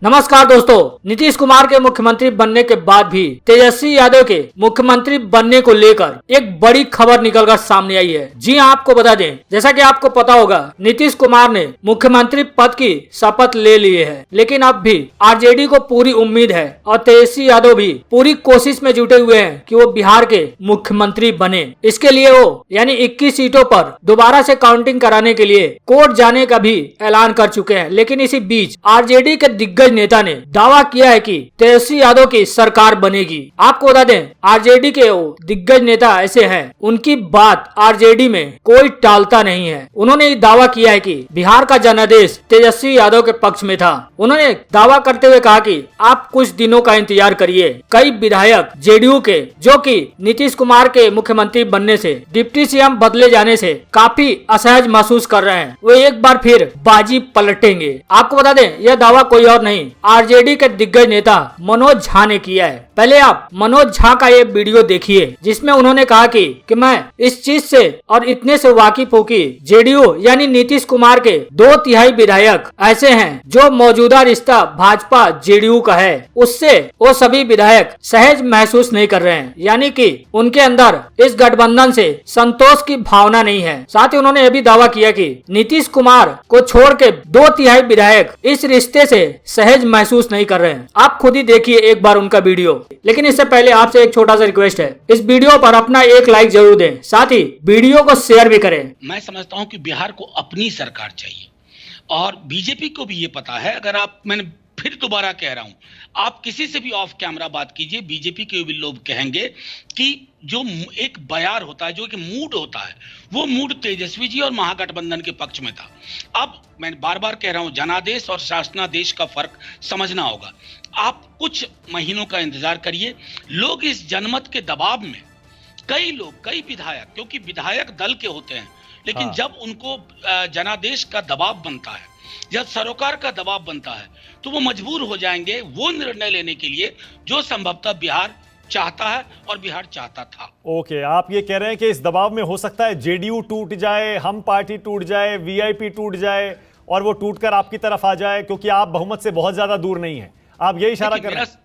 नमस्कार दोस्तों, नीतीश कुमार के मुख्यमंत्री बनने के बाद भी तेजस्वी यादव के मुख्यमंत्री बनने को लेकर एक बड़ी खबर निकलकर सामने आई है। जी हां, आपको बता दें, जैसा कि आपको पता होगा, नीतीश कुमार ने मुख्यमंत्री पद की शपथ ले लिए है, लेकिन अब भी आरजेडी को पूरी उम्मीद है और तेजस्वी यादव भी पूरी कोशिश में जुटे हुए हैं कि वो बिहार के मुख्यमंत्री बने। इसके लिए वो यानी 21 सीटों पर दोबारा से काउंटिंग कराने के लिए कोर्ट जाने का भी ऐलान कर चुके हैं। लेकिन इसी बीच आरजेडी के दिग्गज नेता ने दावा किया है कि तेजस्वी यादव की सरकार बनेगी। आपको बता दें, आरजेडी के वो दिग्गज नेता ऐसे हैं, उनकी बात आरजेडी में कोई टालता नहीं है। उन्होंने दावा किया है कि बिहार का जनादेश तेजस्वी यादव के पक्ष में था। उन्होंने दावा करते हुए कहा कि आप कुछ दिनों का इंतजार करिए। कई विधायक जेडीयू के, जो कि नीतीश कुमार के मुख्यमंत्री बनने से, डिप्टी सीएम बदले जाने से काफी असहज महसूस कर रहे हैं, वो एक बार फिर बाजी पलटेंगे। आपको बता दें, यह दावा कोई और नहीं, आरजेडी के दिग्गज नेता मनोज झा ने किया है। पहले आप मनोज झा का ये वीडियो देखिए, जिसमें उन्होंने कहा कि मैं इस चीज से और इतने से वाकिफ हूँ कि जेडीयू यानी नीतीश कुमार के 2/3 विधायक ऐसे हैं जो मौजूदा रिश्ता भाजपा जेडीयू का है, उससे वो सभी विधायक सहज महसूस नहीं कर रहे हैं, यानी कि उनके अंदर इस गठबंधन से संतोष की भावना नहीं है। साथ ही उन्होंने यह भी दावा किया कि नीतीश कुमार को छोड़ के 2/3 विधायक इस रिश्ते से सहज महसूस नहीं कर रहे हैं। आप खुद ही देखिए एक बार उनका वीडियो। लेकिन इससे पहले आपसे एक छोटा सा रिक्वेस्ट है, इस वीडियो पर अपना एक लाइक जरूर दें, साथ ही वीडियो को शेयर भी करें। मैं समझता हूं कि बिहार को अपनी सरकार चाहिए और बीजेपी को भी ये पता है। अगर मैंने फिर दोबारा कह रहा हूं, आप किसी से भी ऑफ कैमरा बात कीजिए, बीजेपी के भी लोग कहेंगे कि जो एक बयार होता है, जो एक मूड होता है, वो मूड तेजस्वी जी और महागठबंधन के पक्ष में था। अब मैं बार बार कह रहा हूं, जनादेश और शासनादेश का फर्क समझना होगा। आप कुछ महीनों का इंतजार करिए। लोग इस जनमत के दबाव में, कई लोग, कई विधायक, क्योंकि विधायक दल के होते हैं, लेकिन जब उनको जनादेश का दबाव बनता है, जब सरोकार का दबाव बनता है, तो वो मजबूर हो जाएंगे वो निर्णय लेने के लिए जो संभवतः बिहार चाहता है और बिहार चाहता था। ओके, आप ये कह रहे हैं कि इस दबाव में हो सकता है जेडीयू टूट जाए, हम पार्टी टूट जाए, वीआईपी टूट जाए और वो टूटकर आपकी तरफ आ जाए, क्योंकि आप बहुमत से बहुत ज्यादा दूर नहीं है। आप ये इशारा कर रहे हैं?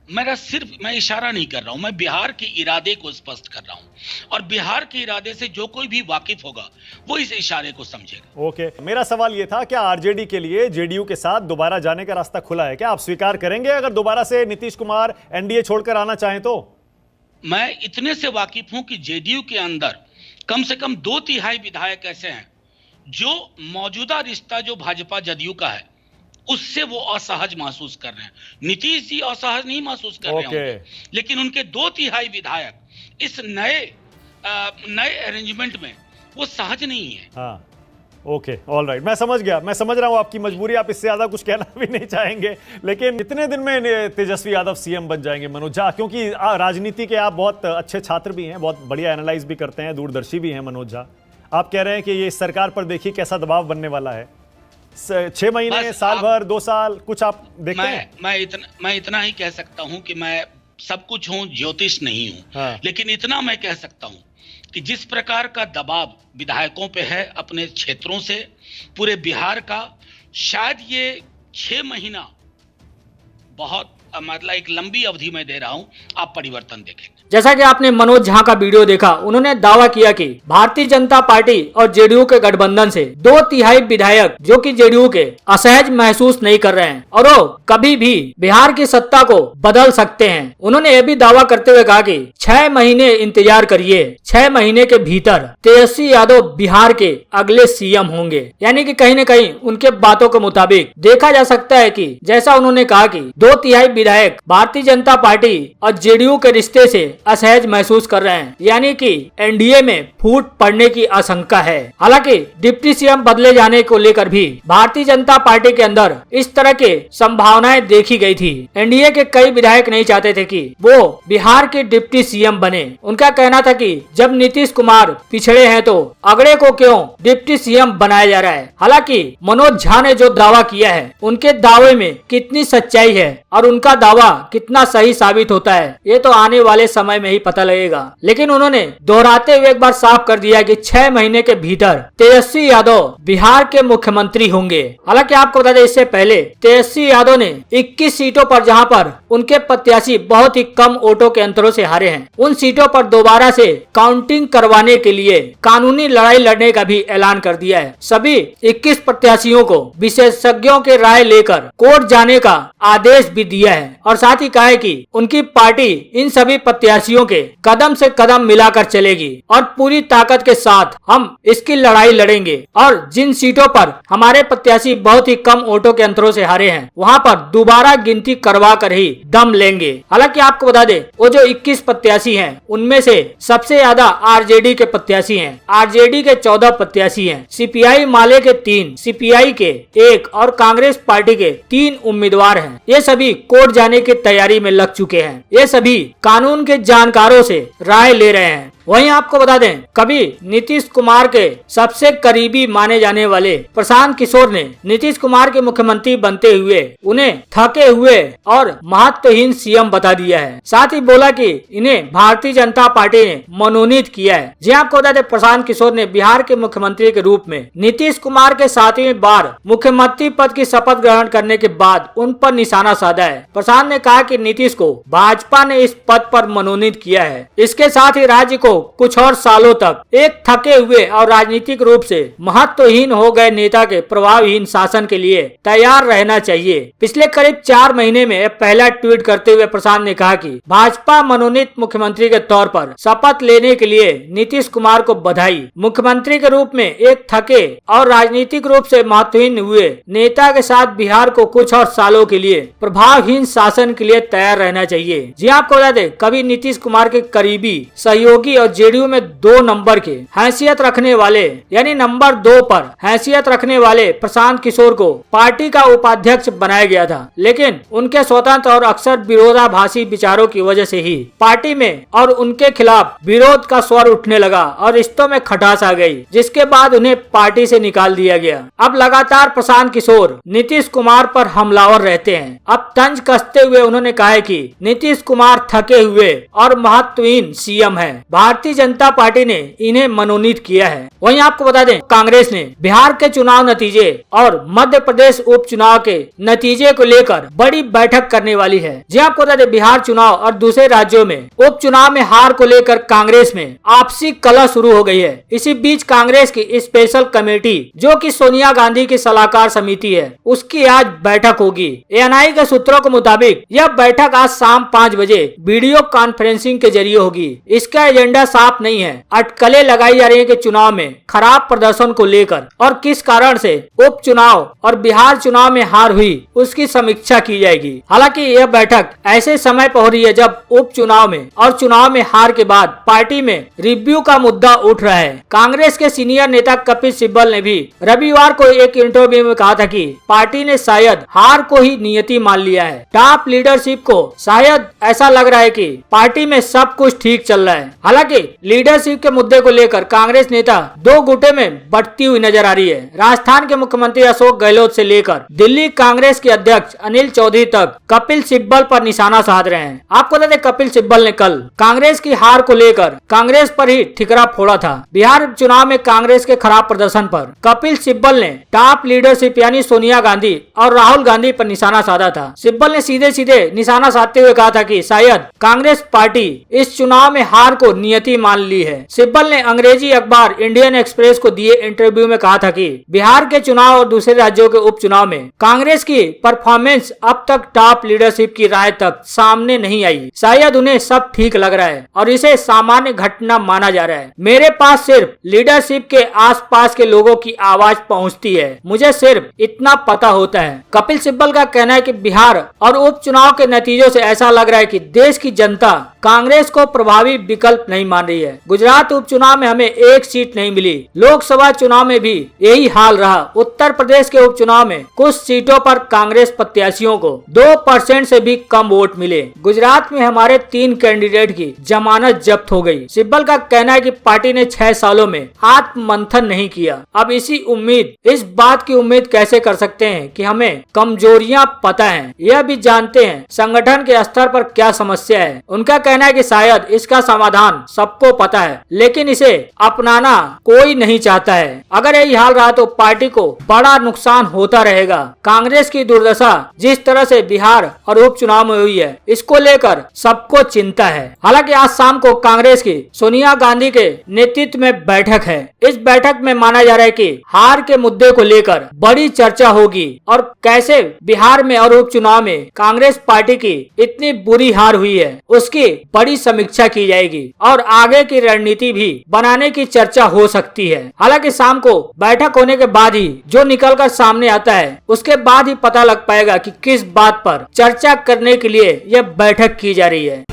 मैं इशारा नहीं कर रहा हूं, मैं बिहार के इरादे को स्पष्ट कर रहा हूं और बिहार के इरादे से जो कोई भी वाकिफ होगा वो इस इशारे को समझेगा। ओके, मेरा सवाल ये था, क्या आरजेडी के लिए जेडीयू के साथ दोबारा जाने का रास्ता खुला है? क्या आप स्वीकार करेंगे अगर दोबारा से नीतीश कुमार एनडीए छोड़कर आना चाहें तो? मैं इतने से वाकिफ हूं कि जेडीयू के अंदर कम से कम 2/3 विधायक ऐसे हैं जो मौजूदा रिश्ता जो भाजपा जदयू का है उससे वो असहज महसूस कर रहे हैं। नीतीश जी असहज नहीं महसूस कर रहे होंगे, लेकिन उनके 2/3 विधायक इस नए अरेंजमेंट में वो सहज नहीं है। हाँ, ओके, ऑल राइट, मैं समझ गया, मैं समझ रहा हूं आपकी मजबूरी। आप इससे ज्यादा कुछ कहना भी नहीं चाहेंगे, लेकिन कितने दिन में तेजस्वी यादव सीएम बन जाएंगे मनोज झा? क्योंकि राजनीति के आप बहुत अच्छे छात्र भी हैं, बहुत बढ़िया एनालाइज भी करते हैं, दूरदर्शी भी हैं मनोज झा। आप कह रहे हैं कि ये सरकार पर देखिए कैसा दबाव बनने वाला है। 6 महीने, साल भर, 2 साल, कुछ आप देखते हैं? मैं इतना ही कह सकता हूं कि मैं सब कुछ हूं, ज्योतिष नहीं हूं। लेकिन इतना मैं कह सकता हूं कि जिस प्रकार का दबाव विधायकों पे है अपने क्षेत्रों से, पूरे बिहार का, शायद ये 6 महीना बहुत, मतलब एक लंबी अवधि में दे रहा हूं, आप परिवर्तन देखेंगे। जैसा कि आपने मनोज झा का वीडियो देखा, उन्होंने दावा किया कि भारतीय जनता पार्टी और जेडीयू के गठबंधन से 2/3 विधायक जो कि जेडीयू के असहज महसूस नहीं कर रहे हैं और वो कभी भी बिहार की सत्ता को बदल सकते हैं। उन्होंने यह भी दावा करते हुए कहा कि 6 महीने इंतजार करिए, 6 महीने के भीतर तेजस्वी यादव बिहार के अगले सीएम होंगे। यानी कि कहीं न कहीं उनके बातों के मुताबिक देखा जा सकता है कि जैसा उन्होंने कहा कि 2/3 विधायक भारतीय जनता पार्टी और जेडीयू के रिश्ते से असहज महसूस कर रहे हैं, यानी कि एनडीए में फूट पड़ने की आशंका है। हालांकि डिप्टी सीएम बदले जाने को लेकर भी भारतीय जनता पार्टी के अंदर इस तरह के संभावनाएं देखी गई थी। एनडीए के कई विधायक नहीं चाहते थे कि वो बिहार के डिप्टी सीएम बने। उनका कहना था कि जब नीतीश कुमार पिछड़े हैं तो अगड़े को क्यों डिप्टी सीएम बनाया जा रहा है। हालांकि मनोज झा ने जो दावा किया है, उनके दावे में कितनी सच्चाई है और उनका उनका दावा कितना सही साबित होता है ये तो आने वाले समय में ही पता लगेगा। लेकिन उन्होंने दोहराते हुए एक बार साफ कर दिया कि 6 महीने के भीतर तेजस्वी यादव बिहार के मुख्यमंत्री होंगे। हालांकि आपको बता दें इससे पहले तेजस्वी यादव ने 21 सीटों पर, जहां पर उनके प्रत्याशी बहुत ही कम वोटों के अंतरों से हारे हैं, उन सीटों पर दोबारा से काउंटिंग करवाने के लिए कानूनी लड़ाई लड़ने का भी ऐलान कर दिया है। सभी 21 प्रत्याशियों को विशेषज्ञों के राय लेकर कोर्ट जाने का आदेश भी दिया है और साथ ही कहा है कि उनकी पार्टी इन सभी प्रत्याशियों के कदम से कदम मिलाकर चलेगी और पूरी ताकत के साथ हम इसकी लड़ाई लड़ेंगे और जिन सीटों पर हमारे प्रत्याशी बहुत ही कम वोटों के अंतरों से हारे हैं वहां पर दोबारा गिनती करवा कर ही दम लेंगे। हालांकि आपको बता दें वो जो 21 प्रत्याशी हैं उनमें से सबसे ज्यादा आरजेडी के प्रत्याशी हैं। आरजेडी के 14 प्रत्याशी हैं, सीपीआई माले के 3, सीपीआई के 1 और कांग्रेस पार्टी के 3 उम्मीदवार हैं। ये सभी कोर्ट जाने की तैयारी में लग चुके हैं। ये सभी कानून के जानकारों से राय ले रहे हैं। वहीं आपको बता दें कभी नीतीश कुमार के सबसे करीबी माने जाने वाले प्रशांत किशोर ने नीतीश कुमार के मुख्यमंत्री बनते हुए उन्हें थके हुए और महत्वहीन सीएम बता दिया है। साथ ही बोला कि इन्हें भारतीय जनता पार्टी ने मनोनीत किया है। जी आपको बता दें प्रशांत किशोर ने बिहार के मुख्यमंत्री के रूप में नीतीश कुमार के 7वीं बार मुख्यमंत्री पद की शपथ ग्रहण करने के बाद उन पर निशाना साधा है। प्रशांत ने कहा कि नीतीश को भाजपा ने इस पद पर मनोनीत किया है। इसके साथ ही राज्य को कुछ और सालों तक एक थके हुए और राजनीतिक रूप से महत्वहीन हो गए नेता के प्रभावहीन शासन के लिए तैयार रहना चाहिए। पिछले करीब 4 महीने में पहला ट्वीट करते हुए प्रशांत ने कहा कि भाजपा मनोनीत मुख्यमंत्री के तौर पर शपथ लेने के लिए नीतीश कुमार को बधाई। मुख्यमंत्री के रूप में एक थके और राजनीतिक रूप से महत्वहीन हुए नेता के साथ बिहार को कुछ और सालों के लिए प्रभावहीन शासन के लिए तैयार रहना चाहिए। जी आपको बता दें कभी नीतीश कुमार के करीबी सहयोगी और जेडीयू में 2 नंबर के हैसियत रखने वाले यानी नंबर 2 पर हैसियत रखने वाले प्रशांत किशोर को पार्टी का उपाध्यक्ष बनाया गया था। लेकिन उनके स्वतंत्र और अक्सर विरोधाभासी विचारों की वजह से ही पार्टी में और उनके खिलाफ विरोध का स्वर उठने लगा और रिश्तों में खटास आ गई, जिसके बाद उन्हें पार्टी से निकाल दिया गया। अब लगातार प्रशांत किशोर नीतीश कुमार पर हमलावर रहते हैं। अब तंज कसते हुए उन्होंने कहा है कि नीतीश कुमार थके हुए और महत्वहीन सीएम है, भारतीय जनता पार्टी ने इन्हें मनोनीत किया है। वहीं आपको बता दें कांग्रेस ने बिहार के चुनाव नतीजे और मध्य प्रदेश उपचुनाव के नतीजे को लेकर बड़ी बैठक करने वाली है। जी आपको बता दें बिहार चुनाव और दूसरे राज्यों में उपचुनाव में हार को लेकर कांग्रेस में आपसी कलह शुरू हो गई है। इसी बीच कांग्रेस की स्पेशल कमेटी जो कि सोनिया गांधी की सलाहकार समिति है उसकी आज बैठक होगी। एएनआई के सूत्रों के मुताबिक यह बैठक आज शाम 5 बजे वीडियो कॉन्फ्रेंसिंग के जरिए होगी। इसका एजेंडा साफ नहीं है। अटकलें लगाई जा रही है कि चुनाव में खराब प्रदर्शन को लेकर और किस कारण से उपचुनाव और बिहार चुनाव में हार हुई उसकी समीक्षा की जाएगी। हालांकि यह बैठक ऐसे समय पर हो रही है जब उपचुनाव में और चुनाव में हार के बाद पार्टी में रिव्यू का मुद्दा उठ रहा है। कांग्रेस के सीनियर नेता कपिल सिब्बल ने भी रविवार को एक इंटरव्यू में कहा था कि पार्टी ने शायद हार को ही नियति मान लिया है। टॉप लीडरशिप को शायद ऐसा लग रहा है कि पार्टी में सब कुछ ठीक चल रहा है। हालांकि लीडरशिप के मुद्दे को लेकर कांग्रेस नेता 2 गुटों में बढ़ती हुई नजर आ रही है। राजस्थान के मुख्यमंत्री अशोक गहलोत से लेकर दिल्ली कांग्रेस के अध्यक्ष अनिल चौधरी तक कपिल सिब्बल पर निशाना साध रहे हैं। आपको बता दें कपिल सिब्बल ने कल कांग्रेस की हार को लेकर कांग्रेस पर ही ठिकरा फोड़ा था। बिहार चुनाव में कांग्रेस के खराब प्रदर्शन पर कपिल सिब्बल ने टॉप लीडरशिप यानी सोनिया गांधी और राहुल गांधी पर निशाना साधा था। सिब्बल ने सीधे सीधे निशाना साधते हुए कहा था कि शायद कांग्रेस पार्टी इस चुनाव में हार को नियति मान ली है। सिब्बल ने अंग्रेजी अखबार इंडियन एक्सप्रेस को दिए इंटरव्यू में कहा था कि बिहार के चुनाव और दूसरे राज्यों के उपचुनाव में कांग्रेस की परफॉर्मेंस अब तक टॉप लीडरशिप की राय तक सामने नहीं आई। शायद उन्हें सब ठीक लग रहा है और इसे सामान्य घटना माना जा रहा है। मेरे पास सिर्फ लीडरशिप के आसपास के लोगों की आवाज पहुंचती है, मुझे सिर्फ इतना पता होता है। कपिल सिब्बल का कहना है कि बिहार और उपचुनाव के नतीजों से ऐसा लग रहा है कि देश की जनता कांग्रेस को प्रभावी विकल्प नहीं मान रही है। गुजरात उपचुनाव में हमें एक सीट नहीं मिली, लोकसभा चुनाव में भी यही हाल रहा। उत्तर प्रदेश के उपचुनाव में कुछ सीटों पर कांग्रेस प्रत्याशियों को 2% से भी कम वोट मिले। गुजरात में हमारे 3 कैंडिडेट की जमानत जब्त हो गई। सिब्बल का कहना है कि पार्टी ने 6 सालों में आत्म मंथन नहीं किया। अब इस बात की उम्मीद कैसे कर सकते हैं कि हमें कमजोरियां पता हैं, यह भी जानते हैं संगठन के स्तर पर क्या समस्या है। उनका कहना है कि शायद इसका समाधान सबको पता है, लेकिन इसे अपनाना कोई नहीं चाहता है। अगर यही हाल रहा तो पार्टी को बड़ा नुकसान होता रहेगा। कांग्रेस की दुर्दशा जिस तरह से बिहार और उपचुनाव में हुई है, इसको लेकर सबको चिंता है। हालांकि आज शाम को कांग्रेस की सोनिया गांधी के नेतृत्व में बैठक है। इस बैठक में माना जा रहा है कि हार के मुद्दे को लेकर बड़ी चर्चा होगी और कैसे बिहार में और उपचुनाव में कांग्रेस पार्टी की इतनी बुरी हार हुई है, उसकी बड़ी समीक्षा की जाएगी और आगे की रणनीति भी बनाने की चर्चा हो सकती है। हालांकि शाम को बैठक होने के बाद ही जो निकलकर सामने आता है, उसके बाद ही पता लग पाएगा कि किस बात पर चर्चा करने के लिए यह बैठक की जा रही है।